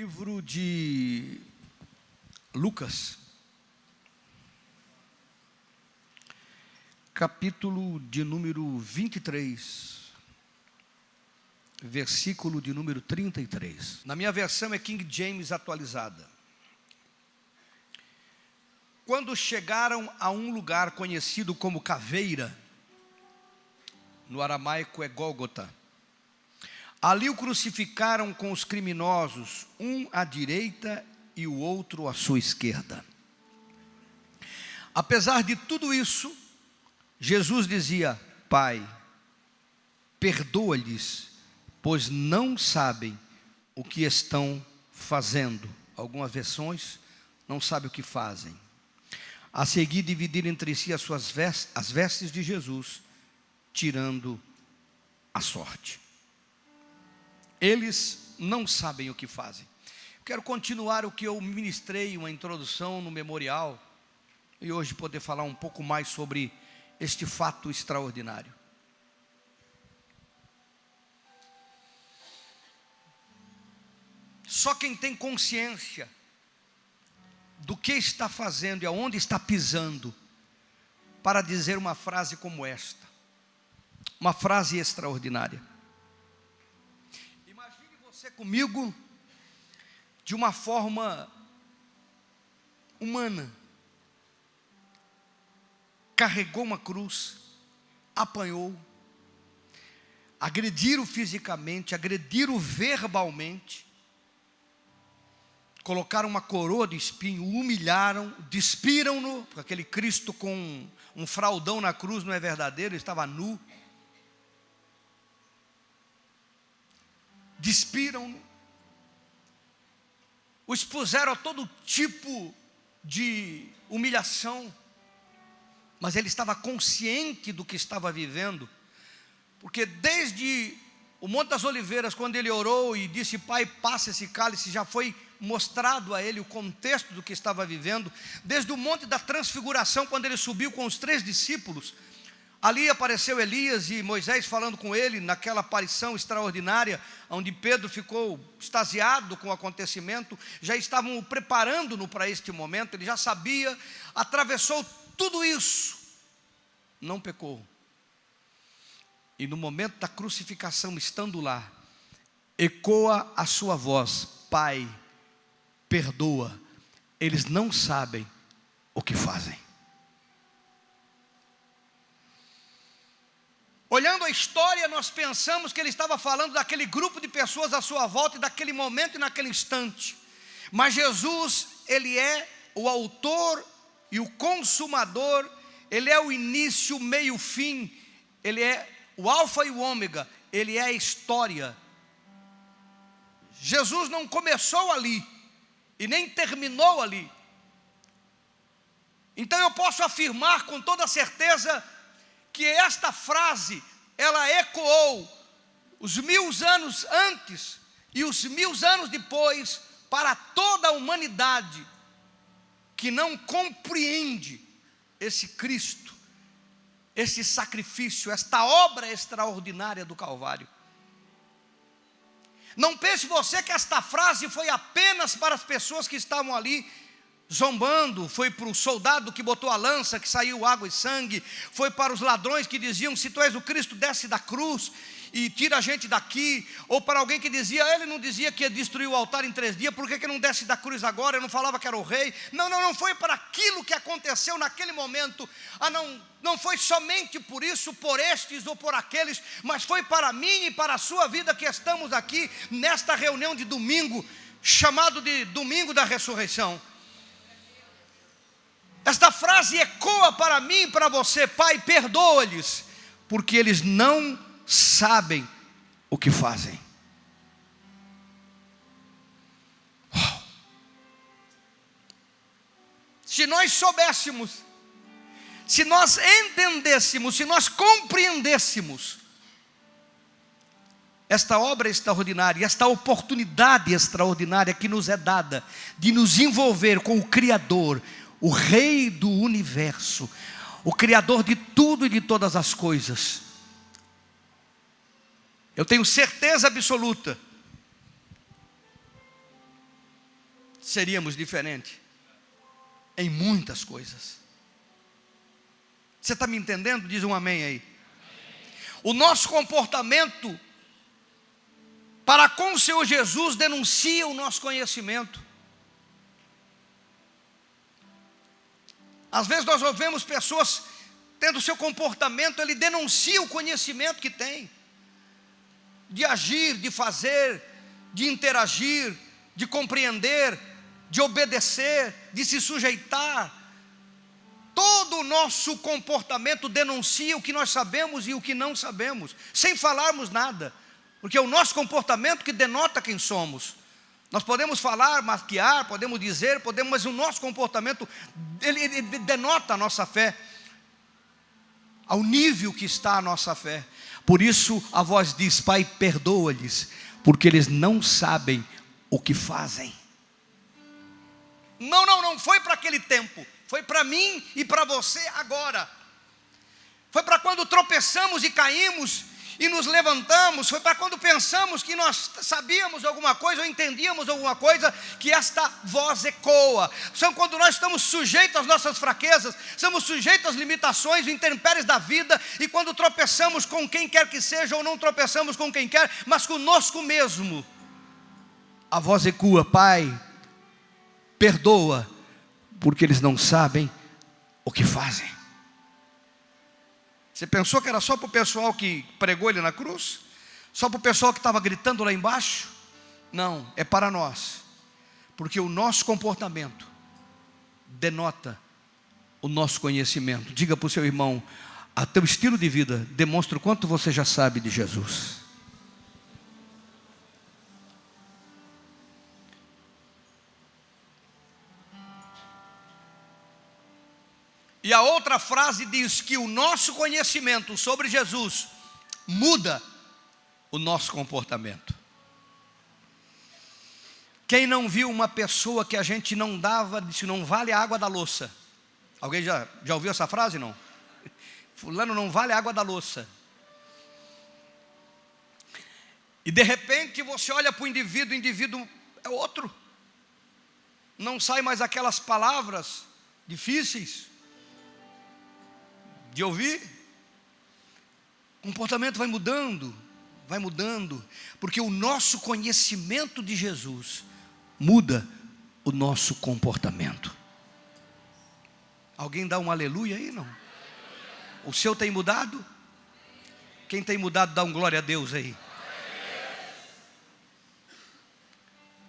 livro de Lucas, capítulo de número 23, versículo de número 33. Na minha versão é King James atualizada. Quando chegaram a um lugar conhecido como Caveira, no aramaico é Gólgota, ali o crucificaram com os criminosos, um à direita e o outro à sua esquerda. Apesar de tudo isso, Jesus dizia: Pai, perdoa-lhes, pois não sabem o que estão fazendo. Algumas versões, não sabem o que fazem. A seguir, dividiram entre si as vestes de Jesus, tirando a sorte. Eles não sabem o que fazem. Quero continuar o que eu ministrei, uma introdução no memorial, e hoje poder falar um pouco mais sobre este fato extraordinário. Só quem tem consciência do que está fazendo e aonde está pisando, para dizer uma frase como esta, uma frase extraordinária. Imagine você comigo de uma forma humana. Carregou uma cruz, apanhou, agrediram fisicamente, agrediram verbalmente, colocaram uma coroa de espinho, humilharam, despiram-no, porque aquele Cristo com um fraldão na cruz não é verdadeiro, ele estava nu. Despiram-no, o expuseram a todo tipo de humilhação, mas ele estava consciente do que estava vivendo, porque desde o Monte das Oliveiras, quando ele orou e disse: Pai, passa esse cálice, já foi mostrado a ele o contexto do que estava vivendo. Desde o Monte da Transfiguração, quando ele subiu com os 3 discípulos, ali apareceu Elias e Moisés falando com ele, naquela aparição extraordinária, onde Pedro ficou extasiado com o acontecimento. Já estavam preparando-no para este momento, ele já sabia, atravessou tudo isso, não pecou. E no momento da crucificação, estando lá, ecoa a sua voz: Pai, perdoa, eles não sabem o que fazem. Olhando a história, nós pensamos que ele estava falando daquele grupo de pessoas à sua volta, e daquele momento e naquele instante. Mas Jesus, ele é o autor e o consumador, ele é o início, o meio, o fim, ele é o alfa e o ômega, ele é a história. Jesus não começou ali e nem terminou ali. Então eu posso afirmar com toda certeza que esta frase, ela ecoou os 1000 anos antes e os 1000 anos depois para toda a humanidade que não compreende esse Cristo, esse sacrifício, esta obra extraordinária do Calvário. Não pense você que esta frase foi apenas para as pessoas que estavam ali zombando, foi para o soldado que botou a lança, que saiu água e sangue, foi para os ladrões que diziam: se tu és o Cristo, desce da cruz e tira a gente daqui. Ou para alguém que dizia: ele não dizia que ia destruir o altar em 3 dias, por que não desce da cruz agora? Eu não falava que era o rei. Não foi para aquilo que aconteceu naquele momento. Não foi somente por isso, por estes ou por aqueles, mas foi para mim e para a sua vida que estamos aqui nesta reunião de domingo, chamado de Domingo da Ressurreição. Esta frase ecoa para mim e para você: Pai, perdoa-lhes, porque eles não sabem o que fazem. Se nós soubéssemos, se nós entendêssemos, se nós compreendêssemos esta obra extraordinária, esta oportunidade extraordinária que nos é dada de nos envolver com o Criador, o Rei do Universo, o Criador de tudo e de todas as coisas, eu tenho certeza absoluta seríamos diferentes em muitas coisas. Você está me entendendo? Diz um amém aí. O nosso comportamento para com o Senhor Jesus denuncia o nosso conhecimento. Às vezes nós ouvimos pessoas tendo seu comportamento, ele denuncia o conhecimento que tem, de agir, de fazer, de interagir, de compreender, de obedecer, de se sujeitar. Todo o nosso comportamento denuncia o que nós sabemos e o que não sabemos, sem falarmos nada, porque é o nosso comportamento que denota quem somos. Nós podemos falar, maquiar, podemos dizer, mas o nosso comportamento, ele denota a nossa fé, ao nível que está a nossa fé. Por isso a voz diz: Pai, perdoa-lhes, porque eles não sabem o que fazem. Não foi para aquele tempo, foi para mim e para você agora. Foi para quando tropeçamos e caímos e nos levantamos. Foi para quando pensamos que nós sabíamos alguma coisa ou entendíamos alguma coisa, que esta voz ecoa. São quando nós estamos sujeitos às nossas fraquezas, estamos sujeitos às limitações, intempéries da vida, e quando tropeçamos com quem quer que seja, ou não tropeçamos com quem quer, mas conosco mesmo, a voz ecoa: Pai, perdoa, porque eles não sabem o que fazem. Você pensou que era só para o pessoal que pregou ele na cruz? Só para o pessoal que estava gritando lá embaixo? Não, é para nós, porque o nosso comportamento denota o nosso conhecimento. Diga para o seu irmão: a teu estilo de vida demonstra o quanto você já sabe de Jesus. E a outra frase diz que o nosso conhecimento sobre Jesus muda o nosso comportamento. Quem não viu uma pessoa que a gente não dava, disse: não vale a água da louça? Alguém já ouviu essa frase? Não? Fulano não vale a água da louça. E de repente você olha para o indivíduo é outro. Não sai mais aquelas palavras difíceis de ouvir. O comportamento vai mudando, porque o nosso conhecimento de Jesus muda o nosso comportamento. Alguém dá um aleluia aí, não? O seu tem mudado? Quem tem mudado, dá um glória a Deus aí.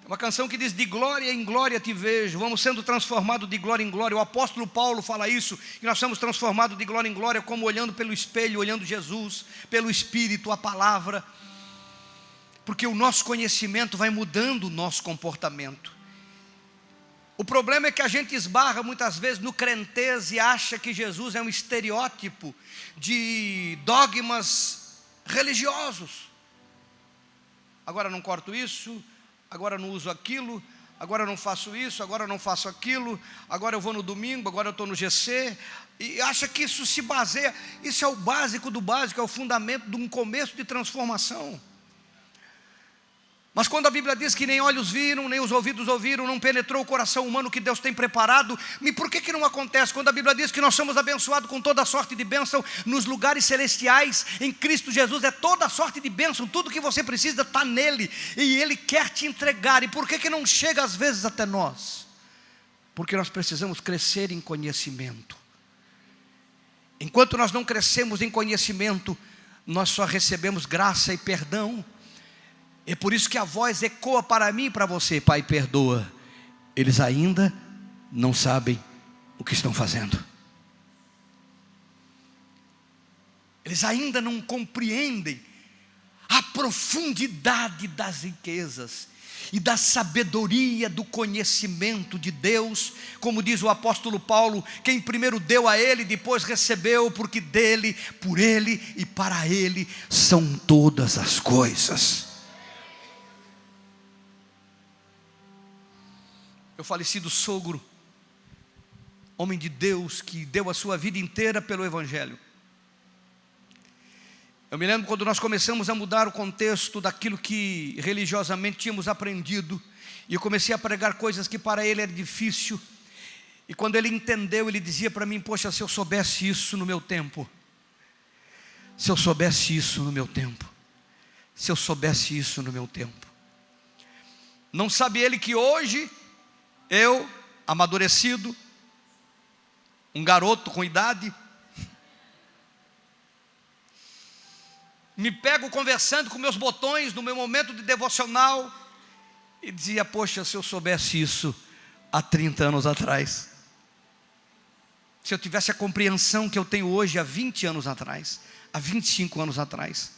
Uma canção que diz: de glória em glória te vejo. Vamos sendo transformados de glória em glória. O apóstolo Paulo fala isso, que nós somos transformados de glória em glória, como olhando pelo espelho, olhando Jesus, pelo Espírito, a palavra. Porque o nosso conhecimento vai mudando o nosso comportamento. O problema é que a gente esbarra muitas vezes no crentez e acha que Jesus é um estereótipo de dogmas religiosos. Agora não corto isso, agora não uso aquilo, agora não faço isso, agora não faço aquilo, agora eu vou no domingo, agora eu estou no GC, e acha que isso se baseia, isso é o básico do básico, é o fundamento de um começo de transformação. Mas quando a Bíblia diz que nem olhos viram, nem os ouvidos ouviram, não penetrou o coração humano que Deus tem preparado, e por que não acontece? Quando a Bíblia diz que nós somos abençoados com toda sorte de bênção nos lugares celestiais, em Cristo Jesus, é toda sorte de bênção, tudo que você precisa está nele, e Ele quer te entregar. E por que não chega às vezes até nós? Porque nós precisamos crescer em conhecimento. Enquanto nós não crescemos em conhecimento, nós só recebemos graça e perdão. É por isso que a voz ecoa para mim e para você: Pai, perdoa, eles ainda não sabem o que estão fazendo. Eles ainda não compreendem a profundidade das riquezas e da sabedoria do conhecimento de Deus. Como diz o apóstolo Paulo: quem primeiro deu a Ele, depois recebeu, porque dele, por Ele e para Ele são todas as coisas. Meu falecido sogro, homem de Deus, que deu a sua vida inteira pelo Evangelho, Eu me lembro quando nós começamos a mudar o contexto daquilo que religiosamente tínhamos aprendido, e eu comecei a pregar coisas que para ele era difícil, e quando ele entendeu, ele dizia para mim: poxa, se eu soubesse isso no meu tempo, se eu soubesse isso no meu tempo, se eu soubesse isso no meu tempo. Não sabe ele que hoje, eu, amadurecido, um garoto com idade, me pego conversando com meus botões no meu momento de devocional, e dizia: poxa, se eu soubesse isso há 30 anos atrás, se eu tivesse a compreensão que eu tenho hoje há 20 anos atrás, há 25 anos atrás,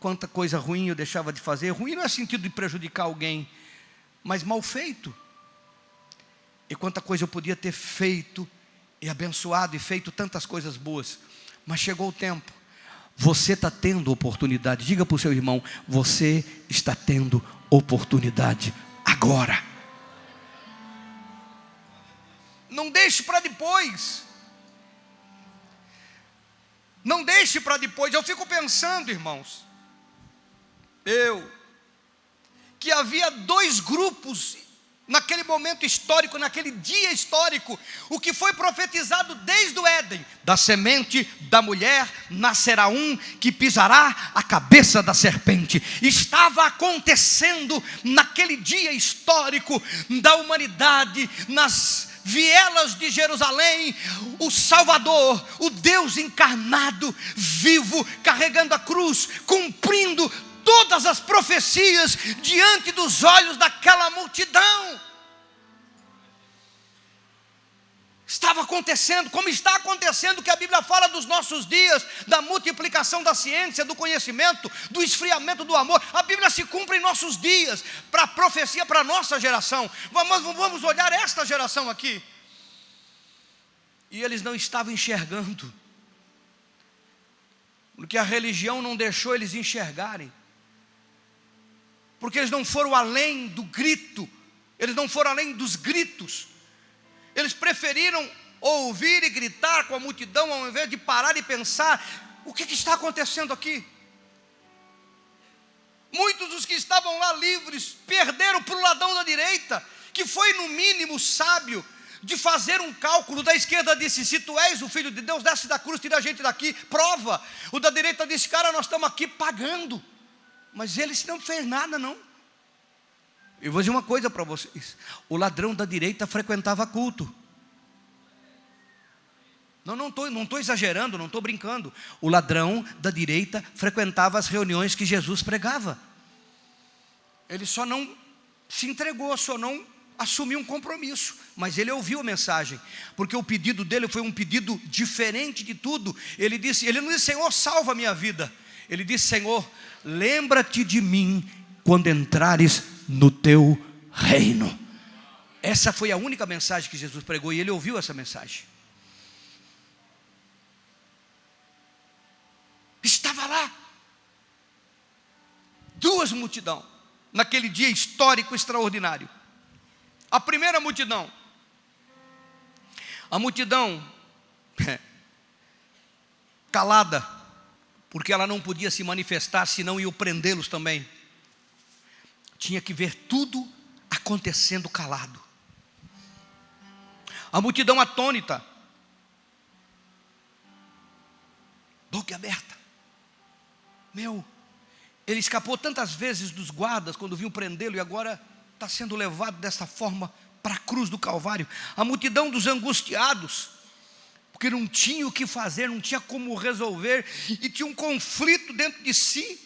quanta coisa ruim eu deixava de fazer. Ruim não é sentido de prejudicar alguém, mas mal feito. E quanta coisa eu podia ter feito e abençoado e feito tantas coisas boas. Mas chegou o tempo. Você está tendo oportunidade. Diga para o seu irmão: você está tendo oportunidade agora. Não deixe para depois. Não deixe para depois. Eu fico pensando, irmãos, que havia dois grupos naquele momento histórico, naquele dia histórico. O que foi profetizado desde o Éden: da semente da mulher nascerá um que pisará a cabeça da serpente. Estava acontecendo naquele dia histórico da humanidade, nas vielas de Jerusalém, o Salvador, o Deus encarnado, vivo, carregando a cruz, cumprindo todas as profecias diante dos olhos daquela multidão. Estava acontecendo, como está acontecendo, que a Bíblia fala dos nossos dias, da multiplicação da ciência, do conhecimento, do esfriamento do amor. A Bíblia se cumpre em nossos dias, para a profecia, para a nossa geração. Vamos olhar esta geração aqui. E eles não estavam enxergando, porque a religião não deixou eles enxergarem, porque eles não foram além do grito, eles não foram além dos gritos. Eles preferiram ouvir e gritar com a multidão, ao invés de parar e pensar: o que está acontecendo aqui? Muitos dos que estavam lá livres perderam para o ladrão da direita, que foi no mínimo sábio de fazer um cálculo. Da esquerda disse: se tu és o filho de Deus, desce da cruz, tira a gente daqui, prova. O da direita disse: cara, nós estamos aqui pagando. Mas ele não fez nada, não. Eu vou dizer uma coisa para vocês: o ladrão da direita frequentava culto. Não estou exagerando, não estou brincando. O ladrão da direita frequentava as reuniões que Jesus pregava. Ele só não se entregou, só não assumiu um compromisso, mas ele ouviu a mensagem, porque o pedido dele foi um pedido diferente de tudo. Ele não disse: Senhor, salva a minha vida. Ele disse: Senhor, lembra-te de mim quando entrares no teu reino. Essa foi a única mensagem que Jesus pregou, e ele ouviu essa mensagem. Estava lá duas multidões naquele dia histórico extraordinário. A primeira multidão, a multidão calada, porque ela não podia se manifestar, senão iam prendê-los também. Tinha que ver tudo acontecendo calado. A multidão atônita, boca aberta. Ele escapou tantas vezes dos guardas quando vinham prendê-lo, e agora está sendo levado dessa forma para a cruz do Calvário. A multidão dos angustiados, porque não tinha o que fazer, não tinha como resolver, e tinha um conflito dentro de si,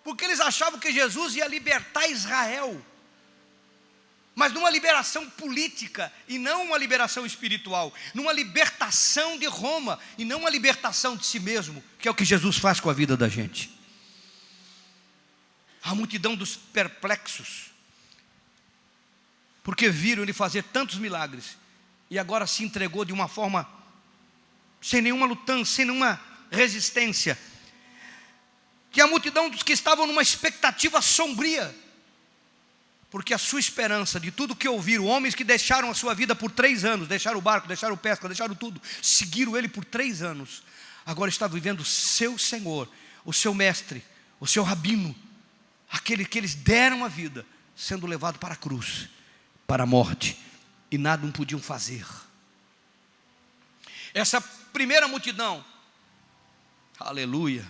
porque eles achavam que Jesus ia libertar Israel, mas numa liberação política e não uma liberação espiritual, numa libertação de Roma e não uma libertação de si mesmo, que é o que Jesus faz com a vida da gente. A multidão dos perplexos, porque viram ele fazer tantos milagres, e agora se entregou de uma forma sem nenhuma luta, sem nenhuma resistência. Que a multidão dos que estavam numa expectativa sombria, porque a sua esperança de tudo que ouviram, homens que deixaram a sua vida por 3 anos, deixaram o barco, deixaram o pesca, deixaram tudo, seguiram ele por 3 anos. agora está vivendo o seu Senhor, o seu mestre, o seu rabino, aquele que eles deram a vida, sendo levado para a cruz, para a morte, e nada não podiam fazer. Essa primeira multidão, aleluia,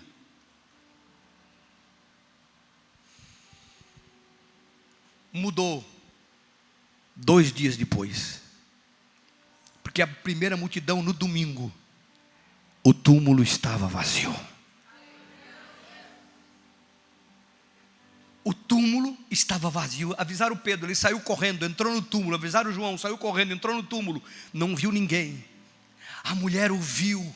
mudou 2 dias depois, porque a primeira multidão no domingo, o túmulo estava vazio. O túmulo estava vazio. Avisaram Pedro, ele saiu correndo, entrou no túmulo. Avisaram João, saiu correndo, entrou no túmulo, não viu ninguém. A mulher o viu,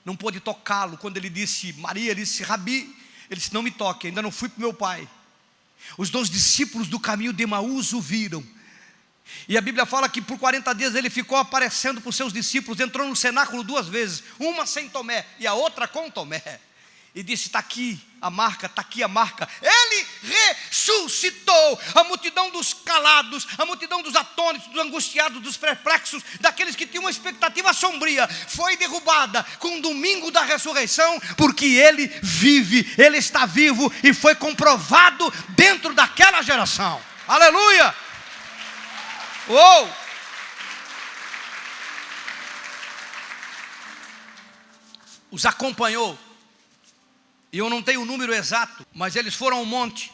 não pôde tocá-lo. Quando ele disse, Maria, ele disse, Rabi, ele disse, não me toque, ainda não fui para o meu pai. Os 2 discípulos do caminho de Emaús o viram. E a Bíblia fala que por 40 dias ele ficou aparecendo para os seus discípulos. Entrou no cenáculo 2 vezes, uma sem Tomé e a outra com Tomé, e disse, está aqui a marca, está aqui a marca. Ele ressuscitou. A multidão dos calados, a multidão dos atônitos, dos angustiados, dos perplexos, daqueles que tinham uma expectativa sombria, foi derrubada com o domingo da ressurreição, porque ele vive, ele está vivo, e foi comprovado dentro daquela geração. Aleluia! Uou! Os acompanhou, e eu não tenho o número exato, mas eles foram ao monte,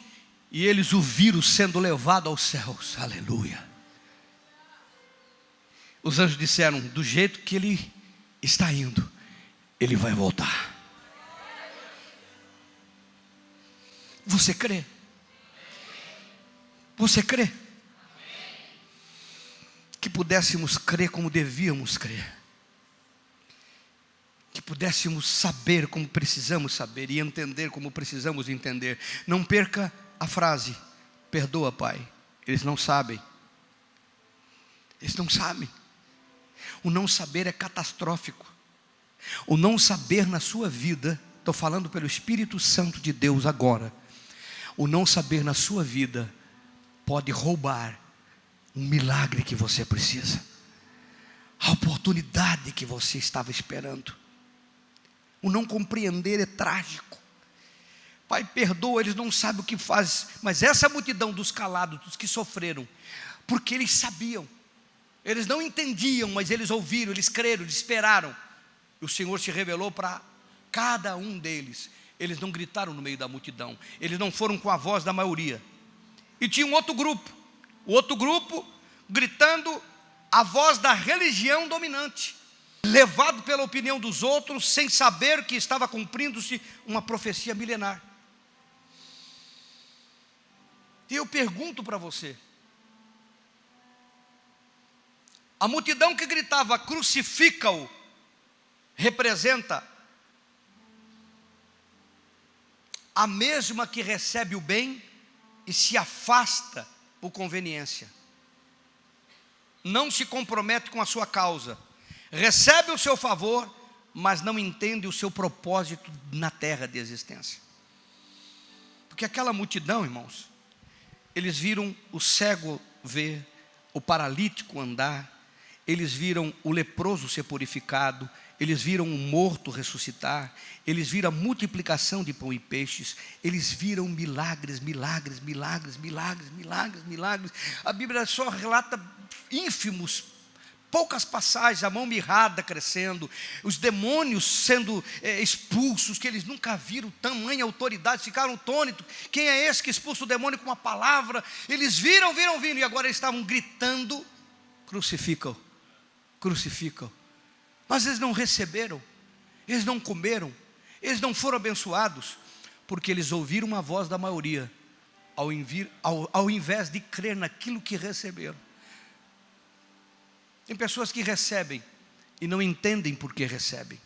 e eles o viram sendo levado aos céus. Aleluia! Os anjos disseram, do jeito que ele está indo, ele vai voltar. Você crê? Você crê? Que pudéssemos crer como devíamos crer, que pudéssemos saber como precisamos saber, e entender como precisamos entender. Não perca a frase, perdoa, Pai, eles não sabem. Eles não sabem. O não saber é catastrófico. O não saber na sua vida, estou falando pelo Espírito Santo de Deus agora, o não saber na sua vida pode roubar um milagre que você precisa, a oportunidade que você estava esperando. O não compreender é trágico. Pai, perdoa, eles não sabem o que fazem. Mas essa multidão dos calados, dos que sofreram, porque eles sabiam, eles não entendiam, mas eles ouviram, eles creram, eles esperaram. E o Senhor se revelou para cada um deles. Eles não gritaram no meio da multidão, eles não foram com a voz da maioria. E tinha um outro grupo, o outro grupo gritando a voz da religião dominante, levado pela opinião dos outros, sem saber que estava cumprindo-se uma profecia milenar. E eu pergunto para você, a multidão que gritava crucifica-o, representa a mesma que recebe o bem e se afasta por conveniência, não se compromete com a sua causa, recebe o seu favor, mas não entende o seu propósito na terra de existência. Porque aquela multidão, irmãos, eles viram o cego ver, o paralítico andar, eles viram o leproso ser purificado, eles viram o morto ressuscitar, eles viram a multiplicação de pão e peixes, eles viram milagres, milagres, milagres, milagres, milagres, milagres. A Bíblia só relata ínfimos, poucas passagens, a mão mirrada crescendo, os demônios sendo expulsos, que eles nunca viram tamanha autoridade, ficaram atônitos. Quem é esse que expulsa o demônio com uma palavra? Eles viram, e agora eles estavam gritando, crucificam, crucificam. Mas eles não receberam, eles não comeram, eles não foram abençoados, porque eles ouviram uma voz da maioria, ao invés de crer naquilo que receberam. Tem pessoas que recebem e não entendem por que recebem.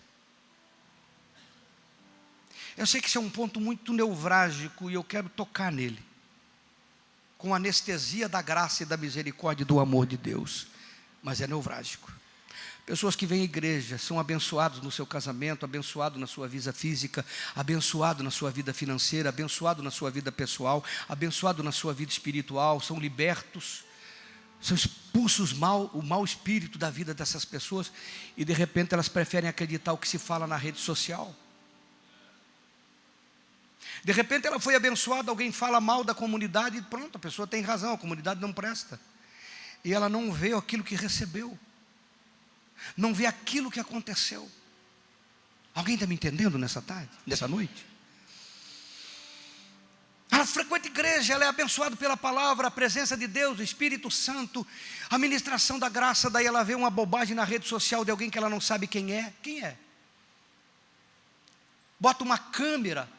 Eu sei que isso é um ponto muito nevrálgico e eu quero tocar nele, com anestesia da graça e da misericórdia e do amor de Deus, mas é nevrálgico. Pessoas que vêm à igreja, são abençoados no seu casamento, abençoados na sua vida física, abençoados na sua vida financeira, abençoados na sua vida pessoal, abençoados na sua vida espiritual, são libertos, são expulsos o mau espírito da vida dessas pessoas, e de repente elas preferem acreditar o que se fala na rede social. De repente ela foi abençoada, alguém fala mal da comunidade, e pronto, a pessoa tem razão, a comunidade não presta. E ela não vê aquilo que recebeu, não vê aquilo que aconteceu. Alguém está me entendendo nessa tarde, nessa noite? Ela frequenta igreja, ela é abençoada pela palavra, a presença de Deus, o Espírito Santo, a ministração da graça. Daí ela vê uma bobagem na rede social de alguém que ela não sabe quem é. Quem é? Bota uma câmera,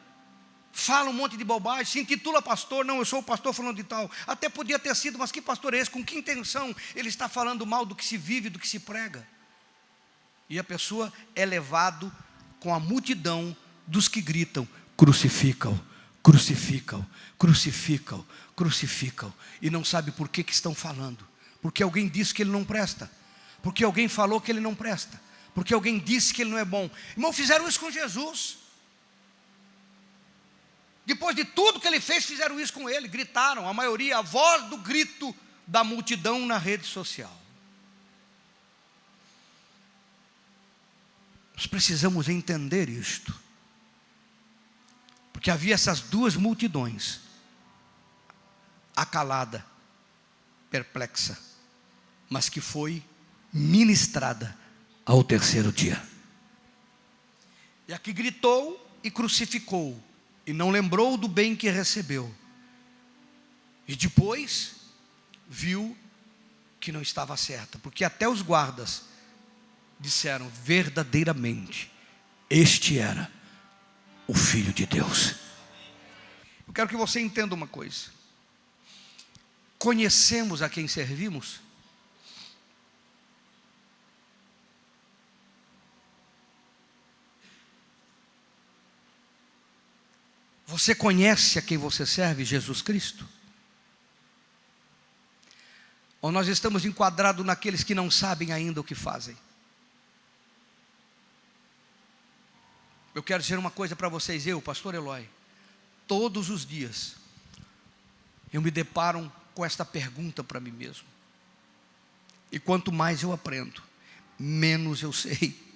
fala um monte de bobagem, se intitula pastor. Não, eu sou o pastor falando de tal. Até podia ter sido, mas que pastor é esse? Com que intenção ele está falando mal do que se vive, do que se prega? E a pessoa é levado com a multidão dos que gritam: crucificam, crucificam, crucificam, crucificam. E não sabe por que estão falando. Porque alguém disse que ele não presta, porque alguém falou que ele não presta, porque alguém disse que ele não é bom. Irmão, fizeram isso com Jesus. Depois de tudo que ele fez, fizeram isso com ele. Gritaram, a maioria, a voz do grito da multidão na rede social. Nós precisamos entender isto, porque havia essas duas multidões, a calada, perplexa, mas que foi ministrada ao terceiro dia. E a que gritou e crucificou, e não lembrou do bem que recebeu, e depois viu que não estava certa, porque até os guardas disseram: verdadeiramente este era o Filho de Deus. Eu quero que você entenda uma coisa: conhecemos a quem servimos? Você conhece a quem você serve, Jesus Cristo? Ou nós estamos enquadrados naqueles que não sabem ainda o que fazem? Eu quero dizer uma coisa para vocês, eu, pastor Eloy, todos os dias eu me deparo com esta pergunta para mim mesmo. E quanto mais eu aprendo, menos eu sei.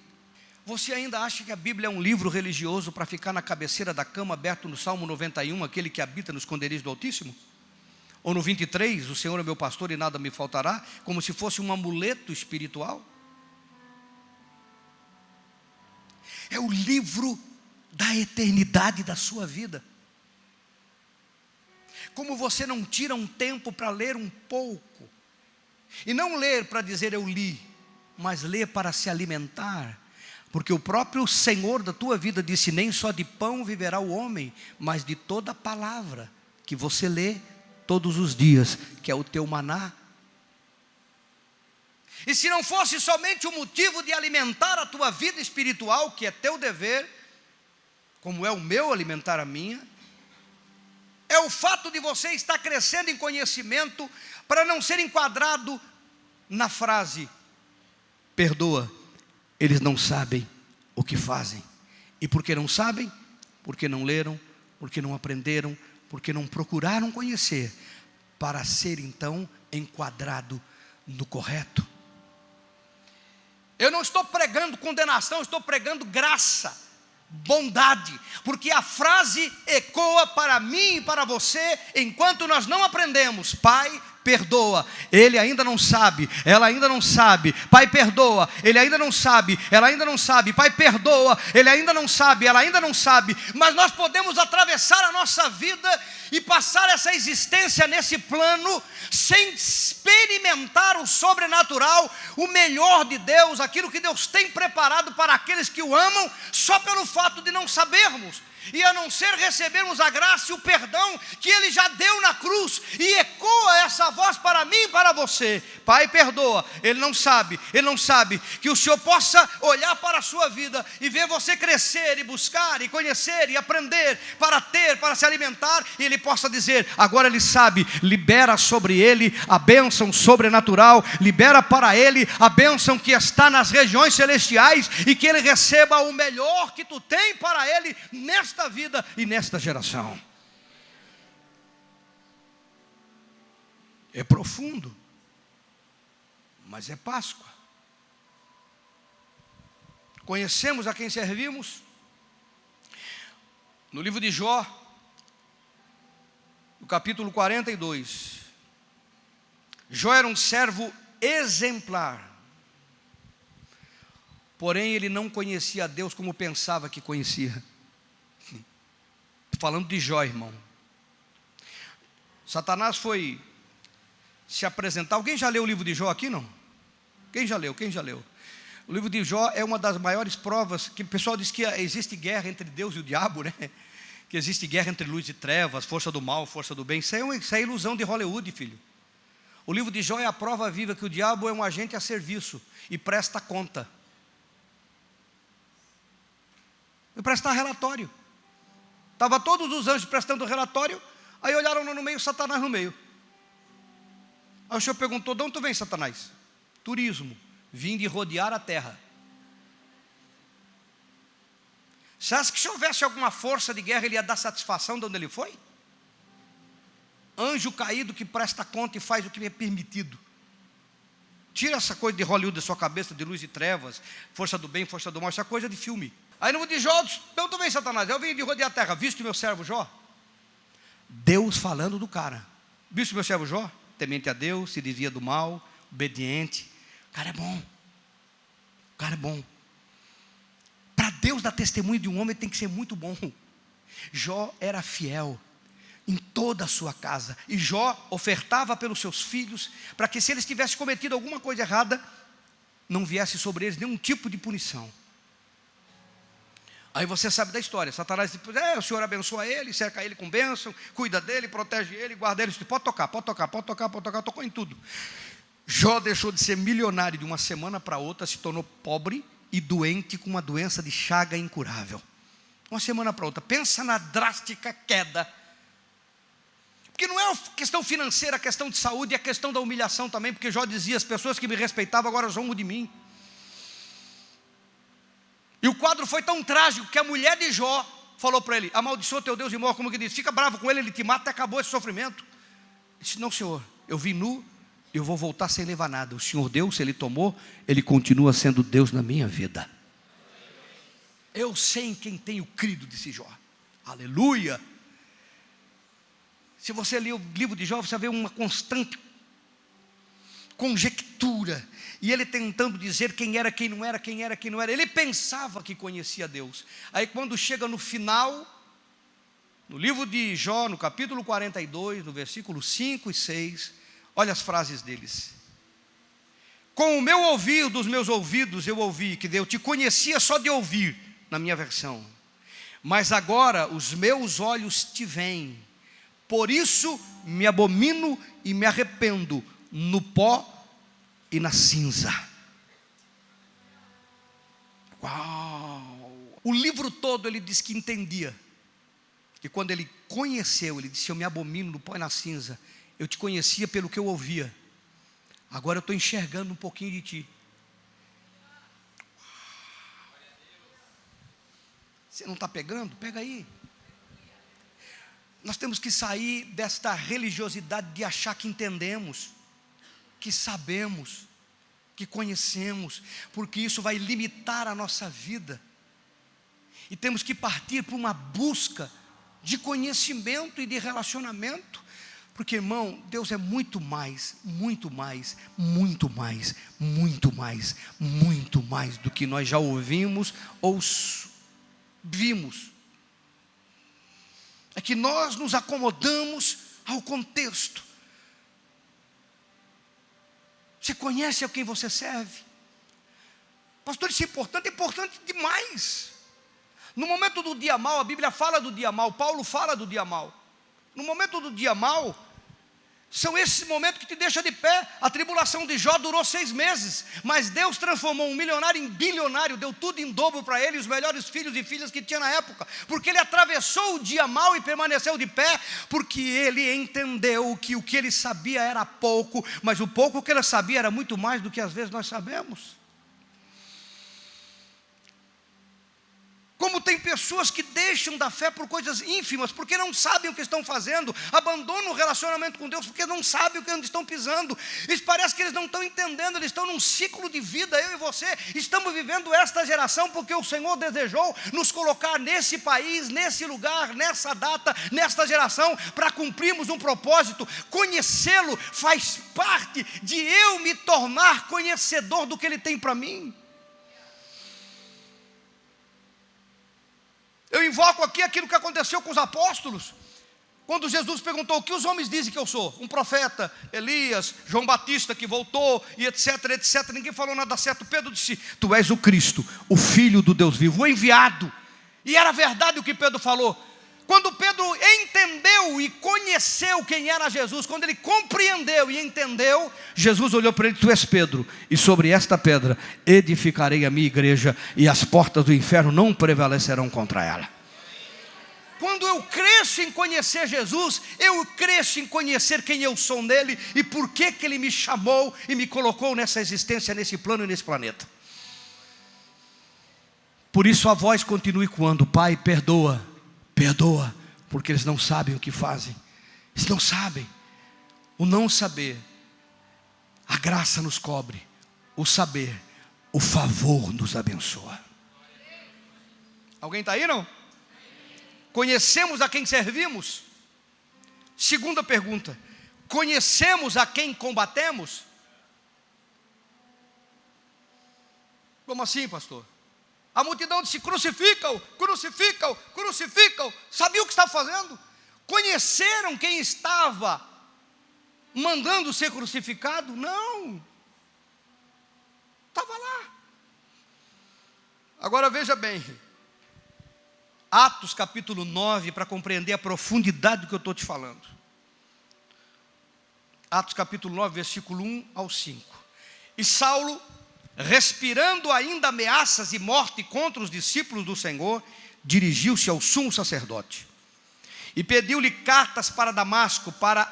Você ainda acha que a Bíblia é um livro religioso para ficar na cabeceira da cama, aberto no Salmo 91, aquele que habita no esconderijo do Altíssimo? Ou no 23, o Senhor é meu pastor e nada me faltará, como se fosse um amuleto espiritual? É o livro da eternidade da sua vida. Como você não tira um tempo para ler um pouco, e não ler para dizer eu li, mas ler para se alimentar, porque o próprio Senhor da tua vida disse: nem só de pão viverá o homem, mas de toda a palavra que você lê todos os dias, que é o teu maná. E se não fosse somente o motivo de alimentar a tua vida espiritual, que é teu dever, como é o meu alimentar a minha, é o fato de você estar crescendo em conhecimento, para não ser enquadrado na frase: perdoa, eles não sabem o que fazem. E por que não sabem? Porque não leram, porque não aprenderam, porque não procuraram conhecer, para ser então enquadrado no correto. Eu não estou pregando condenação, estou pregando graça, bondade, porque a frase ecoa para mim e para você, enquanto nós não aprendemos: Pai, perdoa, ele ainda não sabe, ela ainda não sabe. Pai, perdoa, ele ainda não sabe, ela ainda não sabe. Pai, perdoa, ele ainda não sabe, ela ainda não sabe. Mas nós podemos atravessar a nossa vida e passar essa existência nesse plano, sem experimentar o sobrenatural, o melhor de Deus, aquilo que Deus tem preparado para aqueles que o amam, só pelo fato de não sabermos, e a não ser recebermos a graça e o perdão que Ele já deu na cruz. E ecoa essa voz para mim e para você: Pai, perdoa, ele não sabe. Que o Senhor possa olhar para a sua vida e ver você crescer e buscar e conhecer e aprender, para ter, para se alimentar, e Ele possa dizer: agora ele sabe. Libera sobre ele a bênção sobrenatural, libera para ele a bênção que está nas regiões celestiais, e que ele receba o melhor que tu tem para ele nesta vida e nesta geração. É profundo. mas é Páscoa. Conhecemos a quem servimos? No livro de Jó, no capítulo 42, Jó era um servo exemplar, porém ele não conhecia a Deus como pensava que conhecia. Falando de Jó, irmão. Satanás foi se apresentar. Alguém já leu o livro de Jó aqui, não? Quem já leu? Quem já leu? O livro de Jó é uma das maiores provas, que o pessoal diz que existe guerra entre Deus e o diabo, né? Que existe guerra entre luz e trevas, força do mal, força do bem. Isso é ilusão de Hollywood, filho. O livro de Jó é a prova viva que o diabo é um agente a serviço e presta conta. E prestar relatório. Estavam todos os anjos prestando relatório, aí olharam no meio, Satanás no meio. Aí o Senhor perguntou: de onde tu vem, Satanás? Turismo. Vim de rodear a terra. Você acha que se houvesse alguma força de guerra, ele ia dar satisfação de onde ele foi? Anjo caído que presta conta e faz o que é permitido. Tira essa coisa de Hollywood da sua cabeça, de luz e trevas, força do bem, força do mal, isso é coisa de filme. Aí no de Jó, não, tu vem, Satanás, eu vim de rodear a terra, viste meu servo Jó? Deus falando do cara. Viste meu servo Jó? Temente a Deus, se desvia do mal, obediente. O cara é bom. O cara é bom. Para Deus dar testemunho de um homem tem que ser muito bom. Jó era fiel em toda a sua casa. E Jó ofertava pelos seus filhos, para que se eles tivessem cometido alguma coisa errada, não viesse sobre eles nenhum tipo de punição. Aí você sabe da história. Satanás diz: o Senhor abençoa ele, cerca ele com bênção, cuida dele, protege ele, guarda ele. Pode tocar, tocou em tudo. Jó deixou de ser milionário de uma semana para outra, se tornou pobre e doente com uma doença de chaga incurável. Uma semana para outra. Pensa na drástica queda. Porque não é questão financeira, a questão de saúde, é a questão da humilhação também, porque Jó dizia: as pessoas que me respeitavam agora zombam de mim. E o quadro foi tão trágico que a mulher de Jó falou para ele: amaldiçoa teu Deus e morre. Como que diz? Fica bravo com ele, ele te mata, acabou esse sofrimento. Ele disse: não, Senhor, eu vim nu, eu vou voltar sem levar nada. O Senhor deu, se Ele tomou, Ele continua sendo Deus na minha vida. Eu sei em quem tenho crido, disse Jó. Aleluia. Se você ler o livro de Jó, você vê uma constante conjectura, e ele tentando dizer quem era, quem não era, quem era, quem não era. Ele pensava que conhecia Deus. Aí quando chega no final, no livro de Jó, no capítulo 42, no versículo 5 e 6, olha as frases deles: com o meu ouvir, dos meus ouvidos eu ouvi, que eu te conhecia só de ouvir, na minha versão, mas agora os meus olhos te veem, por isso me abomino e me arrependo no pó e na cinza. Uau! O livro todo ele diz que entendia, e quando ele conheceu, ele disse: eu me abomino no pó e na cinza. Eu te conhecia pelo que eu ouvia, agora eu estou enxergando um pouquinho de ti. Você não está pegando? Pega aí. Nós temos que sair desta religiosidade de achar que entendemos, que sabemos, que conhecemos, porque isso vai limitar a nossa vida. E temos que partir para uma busca de conhecimento e de relacionamento, porque, irmão, Deus é muito mais, muito mais, muito mais, muito mais, muito mais do que nós já ouvimos ou vimos. É que nós nos acomodamos ao contexto. Você conhece a quem você serve? Pastor, isso é importante demais. No momento do dia mal, a Bíblia fala do dia mal, Paulo fala do dia mal. No momento do dia mal, são esses momentos que te deixam de pé. A tribulação de Jó durou 6 meses, mas Deus transformou um milionário em bilionário, deu tudo em dobro para ele, os melhores filhos e filhas que tinha na época, porque ele atravessou o dia mal e permaneceu de pé, porque ele entendeu que o que ele sabia era pouco, mas o pouco que ele sabia era muito mais do que às vezes nós sabemos. Como tem pessoas que deixam da fé por coisas ínfimas, porque não sabem o que estão fazendo, abandonam o relacionamento com Deus, porque não sabem onde estão pisando. Eles parece que eles não estão entendendo, eles estão num ciclo de vida. Eu e você estamos vivendo esta geração, porque o Senhor desejou nos colocar nesse país, nesse lugar, nessa data, nesta geração, para cumprirmos um propósito. Conhecê-lo faz parte de eu me tornar conhecedor do que Ele tem para mim. Eu invoco aqui aquilo que aconteceu com os apóstolos, quando Jesus perguntou: o que os homens dizem que eu sou? Um profeta, Elias, João Batista que voltou, e etc, etc. Ninguém falou nada certo. Pedro disse: tu és o Cristo, o Filho do Deus vivo, o enviado. E era verdade o que Pedro falou. Quando Pedro entendeu e conheceu quem era Jesus, quando ele compreendeu e entendeu, Jesus olhou para ele: tu és Pedro, e sobre esta pedra edificarei a minha igreja, e as portas do inferno não prevalecerão contra ela. Quando eu cresço em conhecer Jesus, eu cresço em conhecer quem eu sou nele, e por que Ele me chamou e me colocou nessa existência, nesse plano e nesse planeta. Por isso a voz continua ecoando: Pai, perdoa, perdoa, porque eles não sabem o que fazem. Eles não sabem. O não saber, a graça nos cobre. O saber, o favor nos abençoa. Alguém está aí, não? Conhecemos a quem servimos? Segunda pergunta: conhecemos a quem combatemos? Como assim, pastor? A multidão disse: crucificam, crucificam, crucificam. Sabia o que estava fazendo? Conheceram quem estava mandando ser crucificado? Não. Estava lá. Agora veja bem, Atos capítulo 9, para compreender a profundidade do que eu estou te falando. Atos capítulo 9, versículo 1 ao 5. E Saulo, respirando ainda ameaças de morte contra os discípulos do Senhor, dirigiu-se ao sumo sacerdote e pediu-lhe cartas para Damasco, para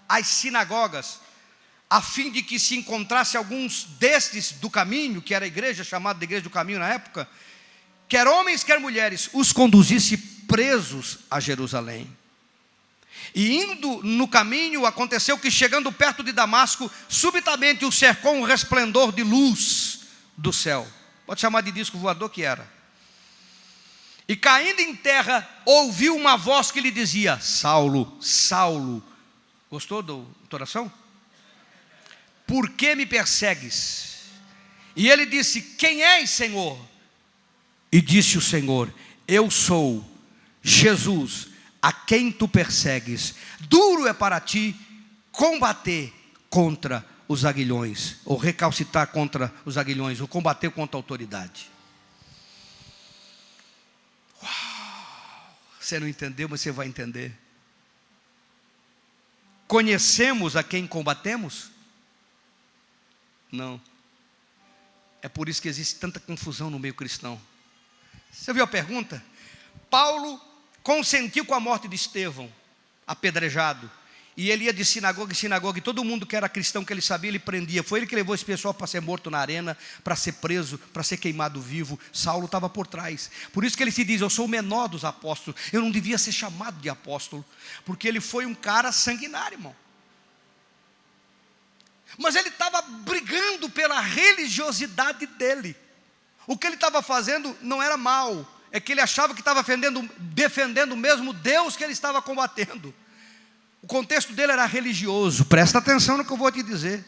as sinagogas, a fim de que se encontrasse alguns destes do caminho, que era a igreja, chamada de igreja do caminho na época, quer homens, quer mulheres, os conduzisse presos a Jerusalém. E indo no caminho, aconteceu que, chegando perto de Damasco, subitamente o cercou um resplendor de luz do céu. Pode chamar de disco voador, que era. E caindo em terra, ouviu uma voz que lhe dizia: Saulo, Saulo. Gostou da oração? Por que me persegues? E ele disse: quem és, Senhor? E disse o Senhor: eu sou Jesus, a quem tu persegues. Duro é para ti combater contra os aguilhões, ou recalcitrar contra os aguilhões, ou combater contra a autoridade. Uau! Você não entendeu, mas você vai entender. Conhecemos a quem combatemos? Não. É por isso que existe tanta confusão no meio cristão. Você viu a pergunta? Paulo consentiu com a morte de Estevão, apedrejado, e ele ia de sinagoga em sinagoga, e todo mundo que era cristão, que ele sabia, ele prendia. Foi ele que levou esse pessoal para ser morto na arena, para ser preso, para ser queimado vivo. Saulo estava por trás. Por isso que ele se diz: eu sou o menor dos apóstolos. Eu não devia ser chamado de apóstolo, porque ele foi um cara sanguinário, irmão. Mas ele estava brigando pela religiosidade dele. O que ele estava fazendo não era mal, é que ele achava que estava defendendo o mesmo Deus que ele estava combatendo. O contexto dele era religioso. Presta atenção no que eu vou te dizer.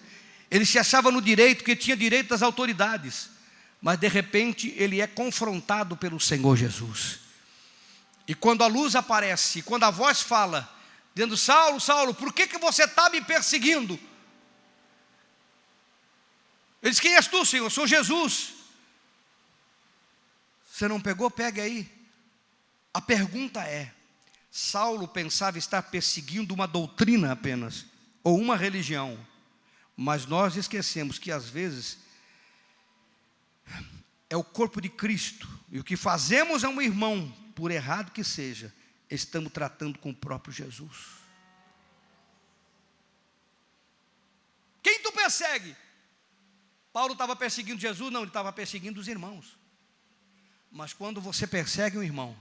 Ele se achava no direito, que tinha direito das autoridades, mas de repente ele é confrontado pelo Senhor Jesus. E quando a luz aparece, quando a voz fala, dizendo: Saulo, Saulo, por que você está me perseguindo? Ele diz: quem és tu, Senhor? Eu sou Jesus. Você não pegou? Pegue aí. A pergunta é: Saulo pensava estar perseguindo uma doutrina apenas, ou uma religião, mas nós esquecemos que às vezes é o corpo de Cristo, e o que fazemos a um irmão, por errado que seja, estamos tratando com o próprio Jesus. Quem tu persegue? Paulo estava perseguindo Jesus? Não, ele estava perseguindo os irmãos. Mas quando você persegue um irmão,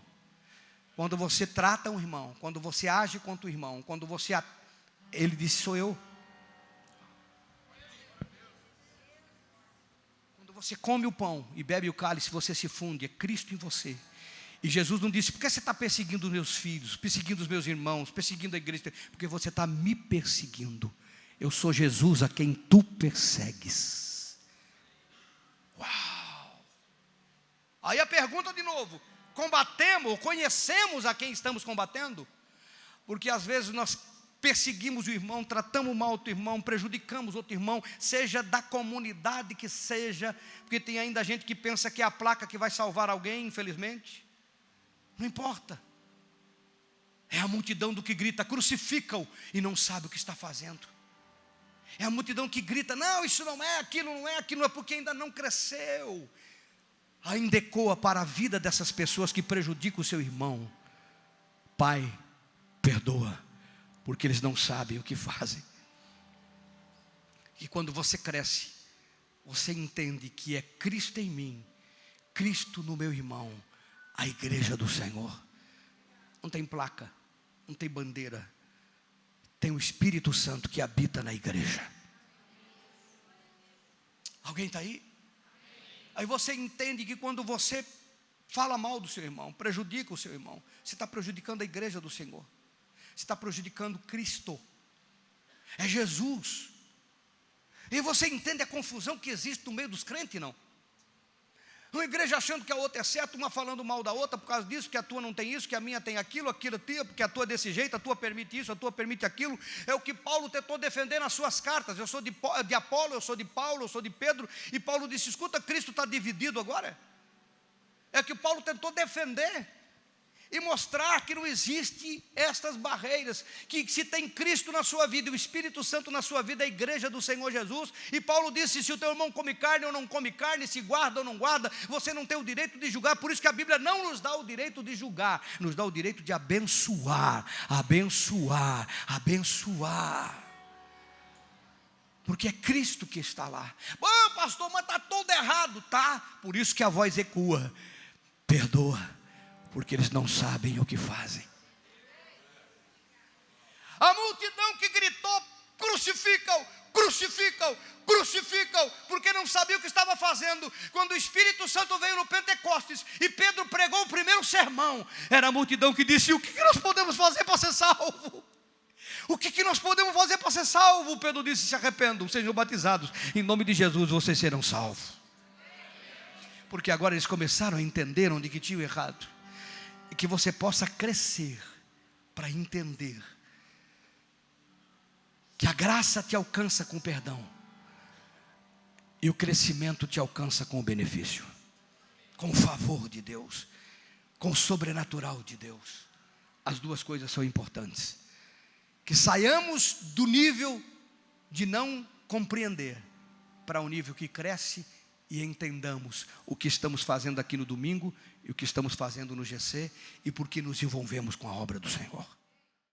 quando você trata um irmão, quando você age contra o irmão, quando você... Ele disse, sou eu. Quando você come o pão e bebe o cálice, você se funde, é Cristo em você. E Jesus não disse, por que você está perseguindo os meus filhos, perseguindo os meus irmãos, perseguindo a igreja? Porque você está me perseguindo. Eu sou Jesus a quem tu persegues. Uau! Aí a pergunta de novo, combatemos ou conhecemos a quem estamos combatendo? Porque às vezes nós perseguimos o irmão, tratamos mal outro irmão, prejudicamos outro irmão, seja da comunidade que seja, porque tem ainda gente que pensa que é a placa que vai salvar alguém, infelizmente. Não importa. É a multidão do que grita, crucifica-o, e não sabe o que está fazendo. É a multidão que grita, não, isso não é, aquilo não é porque ainda não cresceu. Ainda ecoa para a vida dessas pessoas que prejudicam o seu irmão. Pai, perdoa, porque eles não sabem o que fazem. E quando você cresce, você entende que é Cristo em mim, Cristo no meu irmão, a igreja do Senhor. Não tem placa, não tem bandeira, tem o Espírito Santo que habita na igreja. Alguém está aí? Aí você entende que quando você fala mal do seu irmão, prejudica o seu irmão, você está prejudicando a igreja do Senhor. Você está prejudicando Cristo. É Jesus. E você entende a confusão que existe no meio dos crentes, não? Uma igreja achando que a outra é certa, uma falando mal da outra por causa disso, que a tua não tem isso, que a minha tem aquilo, aquilo tia, porque a tua é desse jeito, a tua permite isso, a tua permite aquilo. É o que Paulo tentou defender nas suas cartas. Eu sou de Apolo, eu sou de Paulo, eu sou de Pedro. E Paulo disse, escuta, Cristo está dividido agora. É que Paulo tentou defender e mostrar que não existe estas barreiras, que se tem Cristo na sua vida e o Espírito Santo na sua vida, é a igreja do Senhor Jesus. E Paulo disse, se o teu irmão come carne ou não come carne, se guarda ou não guarda, você não tem o direito de julgar. Por isso que a Bíblia não nos dá o direito de julgar, nos dá o direito de abençoar, abençoar, abençoar. Porque é Cristo que está lá. Bom, pastor, mas está todo errado. Tá, por isso que a voz ecoa, perdoa, porque eles não sabem o que fazem. A multidão que gritou, crucificam, crucificam, crucificam, porque não sabia o que estava fazendo. Quando o Espírito Santo veio no Pentecostes e Pedro pregou o primeiro sermão, era a multidão que disse, o que nós podemos fazer para ser salvo? O que nós podemos fazer para ser salvo? Pedro disse, se arrependam, sejam batizados, em nome de Jesus vocês serão salvos. Porque agora eles começaram a entender onde que tinham errado. E que você possa crescer para entender que a graça te alcança com o perdão e o crescimento te alcança com o benefício, com o favor de Deus, com o sobrenatural de Deus. As duas coisas são importantes. Que saiamos do nível de não compreender para um nível que cresce e entendamos o que estamos fazendo aqui no domingo e o que estamos fazendo no GC e por que nos envolvemos com a obra do Senhor.